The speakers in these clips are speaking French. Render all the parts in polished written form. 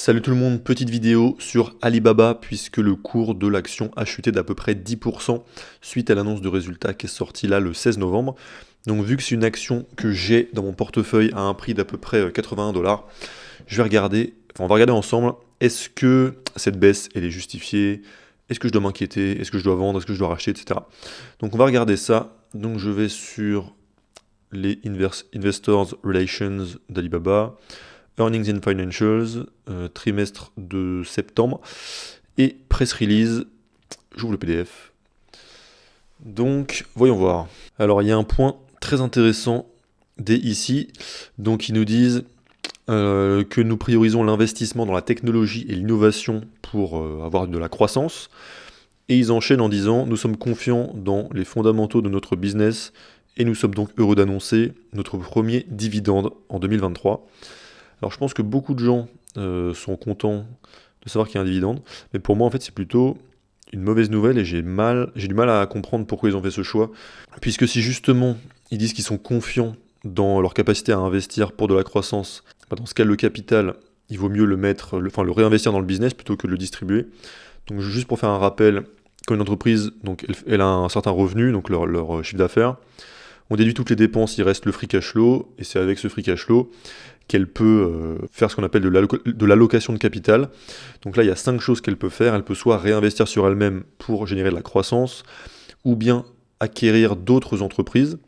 Salut tout le monde, petite vidéo sur Alibaba puisque le cours de l'action a chuté d'à peu près 10% suite à l'annonce de résultats qui est sortie là le 16 novembre. Donc vu que c'est une action que j'ai dans mon portefeuille à un prix d'à peu près 81$, on va regarder ensemble, est-ce que cette baisse elle est justifiée? Est-ce que je dois m'inquiéter? Est-ce que je dois vendre? Est-ce que je dois racheter? Etc. Donc on va regarder ça. Donc je vais sur les Investors Relations d'Alibaba. Earnings and Financials, trimestre de septembre, et press release, j'ouvre le PDF. Donc, voyons voir. Alors, il y a un point très intéressant dès ici. Donc, ils nous disent que nous priorisons l'investissement dans la technologie et l'innovation pour avoir de la croissance. Et ils enchaînent en disant, nous sommes confiants dans les fondamentaux de notre business et nous sommes donc heureux d'annoncer notre premier dividende en 2023. Alors je pense que beaucoup de gens sont contents de savoir qu'il y a un dividende, mais pour moi en fait c'est plutôt une mauvaise nouvelle et j'ai du mal à comprendre pourquoi ils ont fait ce choix, puisque si justement ils disent qu'ils sont confiants dans leur capacité à investir pour de la croissance, dans ce cas le capital, il vaut mieux le réinvestir dans le business plutôt que de le distribuer. Donc juste pour faire un rappel, quand une entreprise donc elle a un certain revenu, donc leur chiffre d'affaires, on déduit toutes les dépenses, il reste le free cash flow, et c'est avec ce free cash flow qu'elle peut faire ce qu'on appelle de l'allocation de capital. Donc là, il y a 5 choses qu'elle peut faire. Elle peut soit réinvestir sur elle-même pour générer de la croissance, ou bien acquérir d'autres entreprises,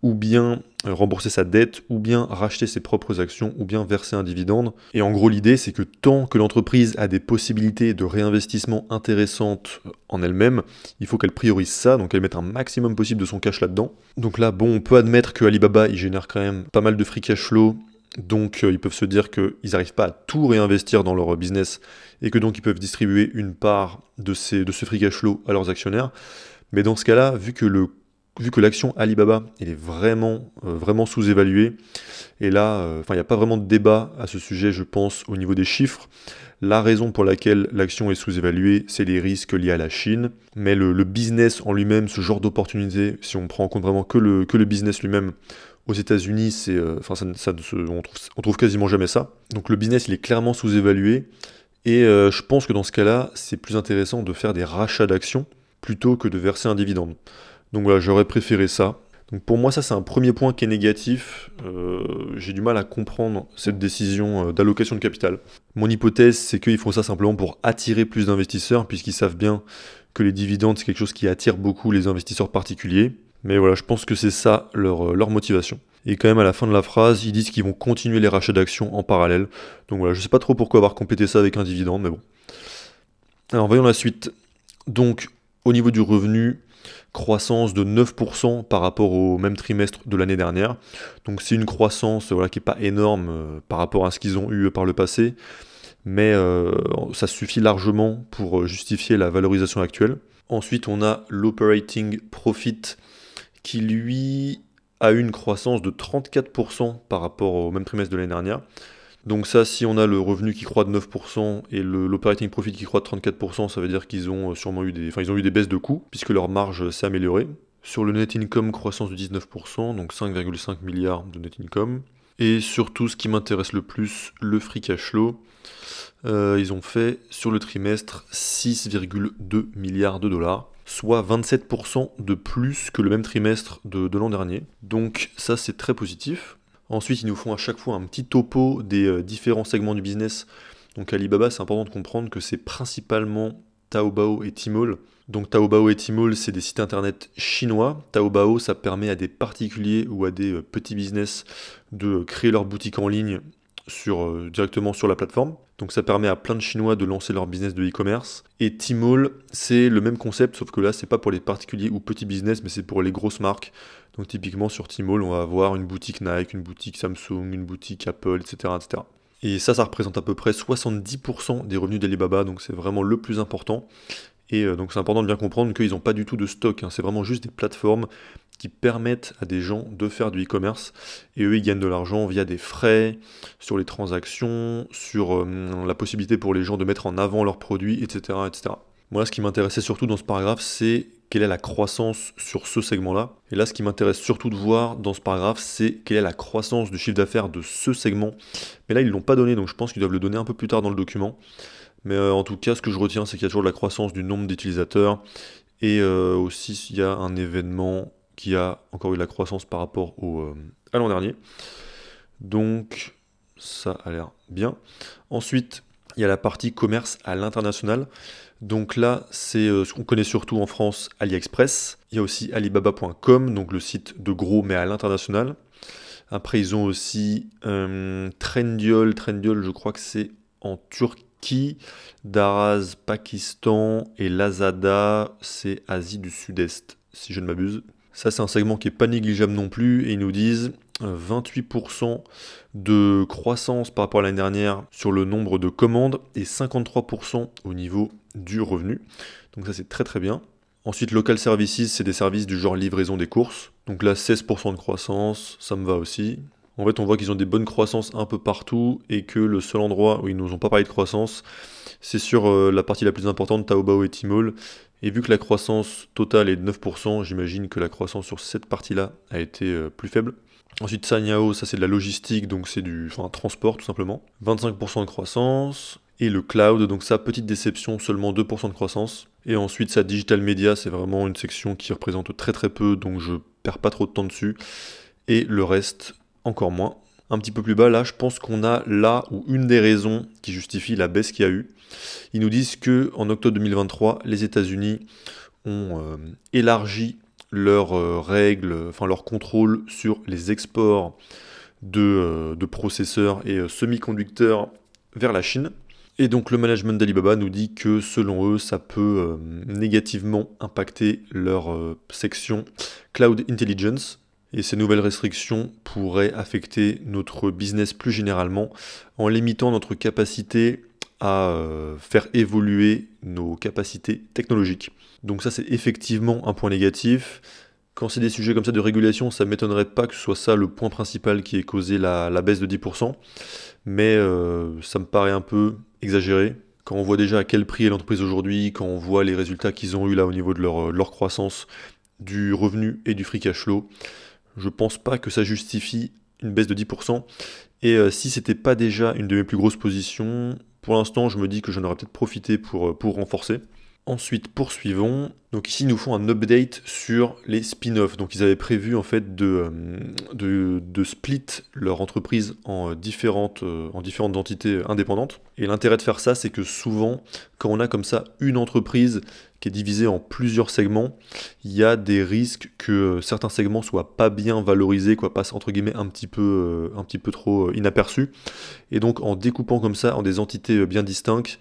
ou bien rembourser sa dette, ou bien racheter ses propres actions, ou bien verser un dividende. Et en gros, l'idée, c'est que tant que l'entreprise a des possibilités de réinvestissement intéressantes en elle-même, il faut qu'elle priorise ça, donc elle mette un maximum possible de son cash là-dedans. Donc là, bon, on peut admettre que Alibaba, il génère quand même pas mal de free cash flow, donc ils peuvent se dire qu'ils n'arrivent pas à tout réinvestir dans leur business, et que donc ils peuvent distribuer une part de ce free cash flow à leurs actionnaires. Mais dans ce cas-là, vu que l'action Alibaba elle est vraiment sous-évaluée, et là, il n'y a pas vraiment de débat à ce sujet, je pense, au niveau des chiffres. La raison pour laquelle l'action est sous-évaluée, c'est les risques liés à la Chine. Mais le business en lui-même, ce genre d'opportunité, si on prend en compte vraiment que le business lui-même, aux États-Unis, on trouve quasiment jamais ça. Donc le business, il est clairement sous-évalué. Et je pense que dans ce cas-là, c'est plus intéressant de faire des rachats d'actions plutôt que de verser un dividende. Donc voilà, j'aurais préféré ça. Donc pour moi, ça c'est un premier point qui est négatif. J'ai du mal à comprendre cette décision d'allocation de capital. Mon hypothèse, c'est qu'ils font ça simplement pour attirer plus d'investisseurs, puisqu'ils savent bien que les dividendes, c'est quelque chose qui attire beaucoup les investisseurs particuliers. Mais voilà, je pense que c'est ça leur motivation. Et quand même, à la fin de la phrase, ils disent qu'ils vont continuer les rachats d'actions en parallèle. Donc voilà, je sais pas trop pourquoi avoir complété ça avec un dividende, mais bon. Alors voyons la suite. Donc, au niveau du revenu, croissance de 9% par rapport au même trimestre de l'année dernière. Donc c'est une croissance qui n'est pas énorme par rapport à ce qu'ils ont eu par le passé, mais ça suffit largement pour justifier la valorisation actuelle. Ensuite, on a l'operating profit qui, lui, a eu une croissance de 34% par rapport au même trimestre de l'année dernière. Donc ça, si on a le revenu qui croît de 9% et l'operating profit qui croît de 34%, ça veut dire qu'ils ont sûrement eu des baisses de coûts, puisque leur marge s'est améliorée. Sur le net income, croissance de 19%, donc 5,5 milliards de net income. Et surtout, ce qui m'intéresse le plus, le free cash flow. Ils ont fait, sur le trimestre, 6,2 milliards de dollars, soit 27% de plus que le même trimestre de l'an dernier. Donc ça, c'est très positif. Ensuite, ils nous font à chaque fois un petit topo des différents segments du business. Donc Alibaba, c'est important de comprendre que c'est principalement Taobao et Tmall. Donc Taobao et Tmall, c'est des sites internet chinois. Taobao, ça permet à des particuliers ou à des petits business de créer leur boutique en ligne directement sur la plateforme. Donc ça permet à plein de Chinois de lancer leur business de e-commerce. Et Tmall, c'est le même concept, sauf que là, c'est pas pour les particuliers ou petits business, mais c'est pour les grosses marques. Donc typiquement sur Tmall, on va avoir une boutique Nike, une boutique Samsung, une boutique Apple, etc. etc. Et ça représente à peu près 70% des revenus d'Alibaba, donc c'est vraiment le plus important. Et donc c'est important de bien comprendre qu'ils n'ont pas du tout de stock, c'est vraiment juste des plateformes qui permettent à des gens de faire du e-commerce. Et eux, ils gagnent de l'argent via des frais, sur les transactions, sur la possibilité pour les gens de mettre en avant leurs produits, etc. etc. Moi, ce qui m'intéressait surtout dans ce paragraphe, c'est quelle est la croissance sur ce segment-là. Et là, ce qui m'intéresse surtout de voir dans ce paragraphe, c'est quelle est la croissance du chiffre d'affaires de ce segment. Mais là, ils ne l'ont pas donné, donc je pense qu'ils doivent le donner un peu plus tard dans le document. Mais en tout cas, ce que je retiens, c'est qu'il y a toujours de la croissance du nombre d'utilisateurs. Et aussi, il y a un événement qui a encore eu de la croissance par rapport à l'an dernier. Donc, ça a l'air bien. Ensuite, il y a la partie commerce à l'international. Donc là, c'est ce qu'on connaît surtout en France, AliExpress. Il y a aussi Alibaba.com, donc le site de gros mais à l'international. Après, ils ont aussi Trendyol. Trendyol, je crois que c'est en Turquie. Daraz, Pakistan. Et Lazada, c'est Asie du Sud-Est, si je ne m'abuse. Ça, c'est un segment qui n'est pas négligeable non plus. Et ils nous disent 28% de croissance par rapport à l'année dernière sur le nombre de commandes et 53% au niveau du revenu. Donc ça, c'est très très bien. Ensuite, local services, c'est des services du genre livraison des courses. Donc là, 16% de croissance, ça me va aussi. En fait, on voit qu'ils ont des bonnes croissances un peu partout et que le seul endroit où ils nous ont pas parlé de croissance, c'est sur la partie la plus importante, Taobao et Tmall. Et vu que la croissance totale est de 9%, j'imagine que la croissance sur cette partie-là a été plus faible. Ensuite, Sanyao, ça c'est de la logistique, donc c'est un transport tout simplement. 25% de croissance. Et le cloud, donc ça, petite déception, seulement 2% de croissance. Et ensuite, ça, digital media, c'est vraiment une section qui représente très très peu, donc je perds pas trop de temps dessus. Et le reste, encore moins. Un petit peu plus bas, là, je pense qu'on a là où une des raisons qui justifie la baisse qu'il y a eu. Ils nous disent que en octobre 2023, les États-Unis ont élargi leurs règles, enfin leur contrôle sur les exports de processeurs et semi-conducteurs vers la Chine. Et donc le management d'Alibaba nous dit que selon eux, ça peut négativement impacter leur section Cloud Intelligence. Et ces nouvelles restrictions pourraient affecter notre business plus généralement en limitant notre capacité à faire évoluer nos capacités technologiques. Donc ça, c'est effectivement un point négatif. Quand c'est des sujets comme ça de régulation, ça ne m'étonnerait pas que ce soit ça le point principal qui ait causé la baisse de 10%. Mais ça me paraît un peu exagéré. Quand on voit déjà à quel prix est l'entreprise aujourd'hui, quand on voit les résultats qu'ils ont eu là au niveau de leur croissance, du revenu et du free cash flow, je pense pas que ça justifie une baisse de 10%. Et si c'était pas déjà une de mes plus grosses positions, pour l'instant je me dis que j'en aurais peut-être profité pour renforcer. Ensuite, poursuivons. Donc ici, ils nous font un update sur les spin-offs. Donc ils avaient prévu en fait de split leur entreprise en différentes entités indépendantes. Et l'intérêt de faire ça, c'est que souvent, quand on a comme ça une entreprise qui est divisée en plusieurs segments, il y a des risques que certains segments soient pas bien valorisés, passent entre guillemets un petit peu trop inaperçus. Et donc en découpant comme ça en des entités bien distinctes,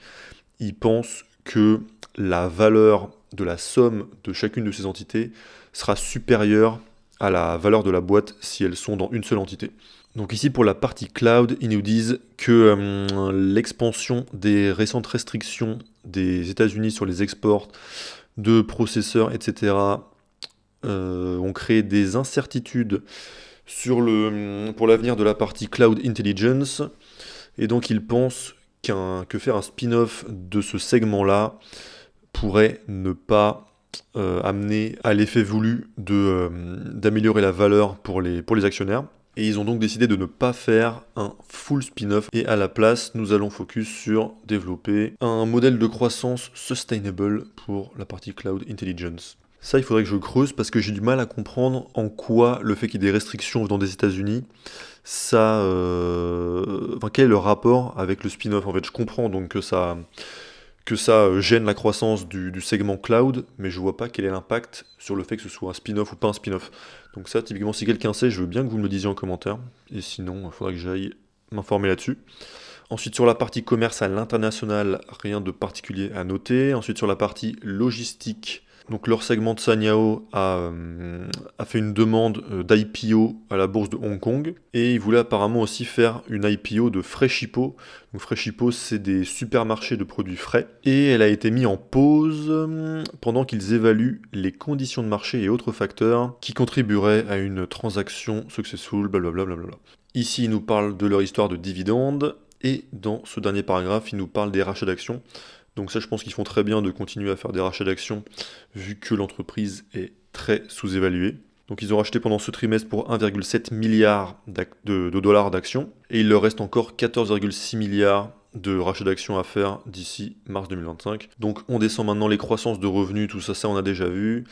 ils pensent que la valeur de la somme de chacune de ces entités sera supérieure à la valeur de la boîte si elles sont dans une seule entité. Donc ici pour la partie cloud, ils nous disent que l'expansion des récentes restrictions des États-Unis sur les exports de processeurs, etc., ont créé des incertitudes pour l'avenir de la partie cloud intelligence. Et donc ils pensent que faire un spin-off de ce segment-là pourrait ne pas amener à l'effet voulu d'améliorer la valeur pour les actionnaires. Et ils ont donc décidé de ne pas faire un full spin-off. Et à la place, nous allons focus sur développer un modèle de croissance sustainable pour la partie Cloud Intelligence. Ça, il faudrait que je creuse parce que j'ai du mal à comprendre en quoi le fait qu'il y ait des restrictions venant des États-Unis, quel est le rapport avec le spin-off. En fait, je comprends donc que ça gêne la croissance du segment cloud, mais je vois pas quel est l'impact sur le fait que ce soit un spin-off ou pas un spin-off. Donc ça, typiquement, si quelqu'un sait, je veux bien que vous me le disiez en commentaire, et sinon, il faudra que j'aille m'informer là-dessus. Ensuite, sur la partie commerce à l'international, rien de particulier à noter. Ensuite, sur la partie logistique, donc leur segment de Sanyao a fait une demande d'IPO à la bourse de Hong Kong et ils voulaient apparemment aussi faire une IPO de Freshippo. Donc Freshippo, c'est des supermarchés de produits frais et elle a été mise en pause pendant qu'ils évaluent les conditions de marché et autres facteurs qui contribueraient à une transaction successful, blablabla. Ici, ils nous parlent de leur histoire de dividendes et dans ce dernier paragraphe, ils nous parlent des rachats d'actions. Donc ça, je pense qu'ils font très bien de continuer à faire des rachats d'actions, vu que l'entreprise est très sous-évaluée. Donc ils ont racheté pendant ce trimestre pour 1,7 milliard de dollars d'actions, et il leur reste encore 14,6 milliards de rachats d'actions à faire d'ici mars 2025. Donc on descend maintenant les croissances de revenus, tout ça, on a déjà vu.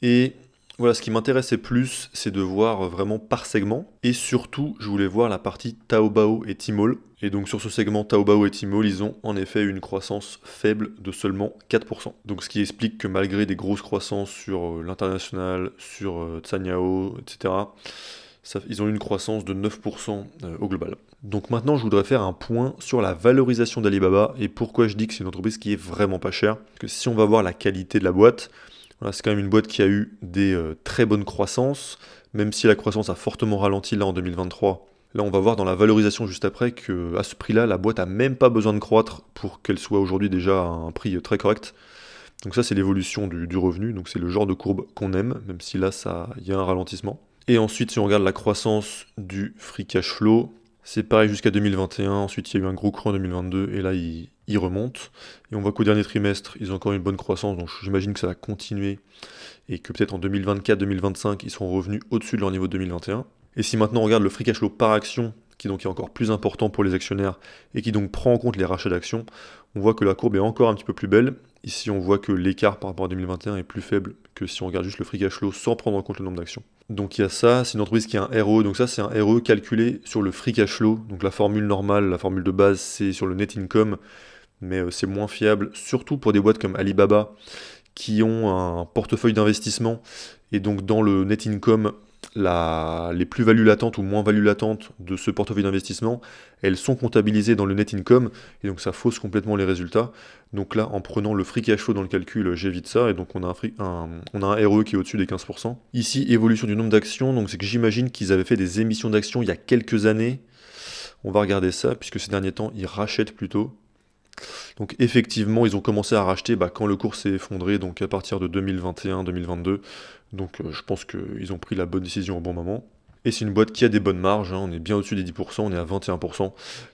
Et voilà, ce qui m'intéressait plus, c'est de voir vraiment par segment. Et surtout, je voulais voir la partie Taobao et Tmall. Et donc sur ce segment Taobao et Tmall, ils ont en effet une croissance faible de seulement 4%. Donc ce qui explique que malgré des grosses croissances sur l'international, sur Cainiao, etc., ils ont eu une croissance de 9% au global. Donc maintenant, je voudrais faire un point sur la valorisation d'Alibaba et pourquoi je dis que c'est une entreprise qui est vraiment pas chère. Parce que si on va voir la qualité de la boîte, voilà, c'est quand même une boîte qui a eu des très bonnes croissances, même si la croissance a fortement ralenti là en 2023. Là, on va voir dans la valorisation juste après qu'à ce prix-là, la boîte a même pas besoin de croître pour qu'elle soit aujourd'hui déjà à un prix très correct. Donc ça, c'est l'évolution du revenu, donc c'est le genre de courbe qu'on aime, même si là, il y a un ralentissement. Et ensuite, si on regarde la croissance du free cash flow, c'est pareil jusqu'à 2021, ensuite il y a eu un gros creux en 2022, et là, il remonte. Et on voit qu'au dernier trimestre, ils ont encore une bonne croissance, donc j'imagine que ça va continuer, et que peut-être en 2024-2025, ils seront revenus au-dessus de leur niveau de 2021. Et si maintenant on regarde le free cash flow par action, qui donc est encore plus important pour les actionnaires, et qui donc prend en compte les rachats d'actions, on voit que la courbe est encore un petit peu plus belle. Ici, on voit que l'écart par rapport à 2021 est plus faible que si on regarde juste le free cash flow sans prendre en compte le nombre d'actions. Donc il y a ça, c'est une entreprise qui a un ROE, donc ça c'est un ROE calculé sur le free cash flow. Donc la formule normale, la formule de base, c'est sur le net income, mais c'est moins fiable, surtout pour des boîtes comme Alibaba, qui ont un portefeuille d'investissement, et donc dans le net income, les plus-values latentes ou moins-values latentes de ce portefeuille d'investissement, elles sont comptabilisées dans le net income, et donc ça fausse complètement les résultats. Donc là, en prenant le free cash flow dans le calcul, j'évite ça, et donc on a un ROE qui est au-dessus des 15%. Ici, évolution du nombre d'actions, donc c'est que j'imagine qu'ils avaient fait des émissions d'actions il y a quelques années. On va regarder ça, puisque ces derniers temps, ils rachètent plutôt. Donc effectivement, ils ont commencé à racheter quand le cours s'est effondré, donc à partir de 2021-2022. Donc je pense qu'ils ont pris la bonne décision au bon moment. Et c'est une boîte qui a des bonnes marges, on est bien au-dessus des 10%, on est à 21%.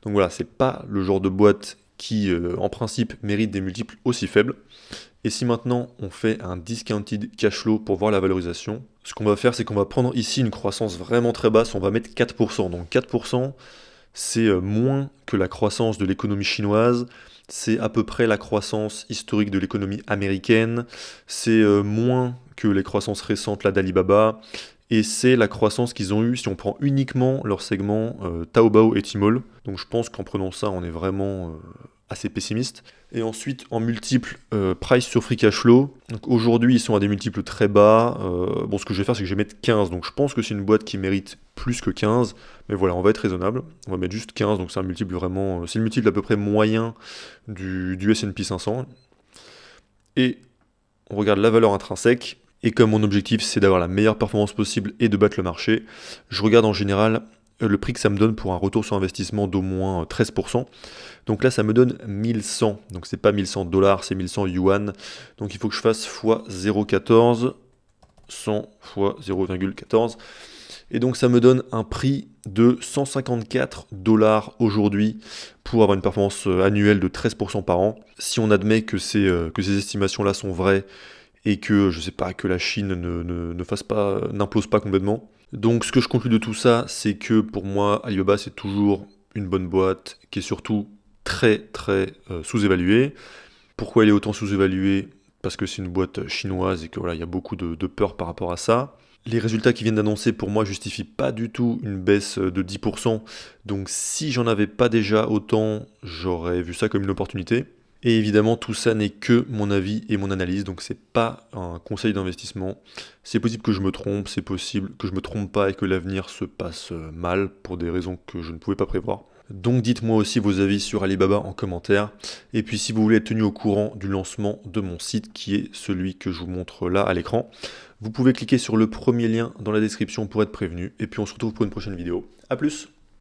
Donc voilà, c'est pas le genre de boîte qui, en principe, mérite des multiples aussi faibles. Et si maintenant on fait un discounted cash flow pour voir la valorisation, ce qu'on va faire, c'est qu'on va prendre ici une croissance vraiment très basse, on va mettre 4%. Donc 4%, c'est moins que la croissance de l'économie chinoise, c'est à peu près la croissance historique de l'économie américaine, c'est moins que les croissances récentes là d'Alibaba, et c'est la croissance qu'ils ont eue si on prend uniquement leur segment Taobao et Tmall. Donc je pense qu'en prenant ça, on est vraiment assez pessimiste. Et ensuite, en multiple price sur free cash flow, donc aujourd'hui ils sont à des multiples très bas. Bon, ce que je vais faire, c'est que je vais mettre 15. Donc je pense que c'est une boîte qui mérite plus que 15. Mais voilà, on va être raisonnable. On va mettre juste 15, donc c'est un multiple vraiment... c'est le multiple à peu près moyen du S&P 500. Et on regarde la valeur intrinsèque. Et comme mon objectif, c'est d'avoir la meilleure performance possible et de battre le marché, je regarde en général le prix que ça me donne pour un retour sur investissement d'au moins 13%. Donc là, ça me donne 1100. Donc c'est pas 1100 dollars, c'est 1100 yuan. Donc il faut que je fasse x 0,14, 100 x 0,14. Et donc ça me donne un prix de 154 dollars aujourd'hui pour avoir une performance annuelle de 13% par an. Si on admet que ces estimations-là sont vraies et que, je sais pas, que la Chine n'implose pas complètement. Donc ce que je conclus de tout ça, c'est que pour moi, Alibaba, c'est toujours une bonne boîte qui est surtout très très sous-évaluée. Pourquoi elle est autant sous-évaluée? Parce que c'est une boîte chinoise et que voilà, il y a beaucoup de peur par rapport à ça. Les résultats qu'ils viennent d'annoncer, pour moi, justifient pas du tout une baisse de 10%. Donc si j'en avais pas déjà autant, j'aurais vu ça comme une opportunité. Et évidemment, tout ça n'est que mon avis et mon analyse, donc c'est pas un conseil d'investissement. C'est possible que je me trompe, c'est possible que je me trompe pas et que l'avenir se passe mal pour des raisons que je ne pouvais pas prévoir. Donc dites-moi aussi vos avis sur Alibaba en commentaire. Et puis si vous voulez être tenu au courant du lancement de mon site, qui est celui que je vous montre là à l'écran, vous pouvez cliquer sur le premier lien dans la description pour être prévenu. Et puis on se retrouve pour une prochaine vidéo. A plus!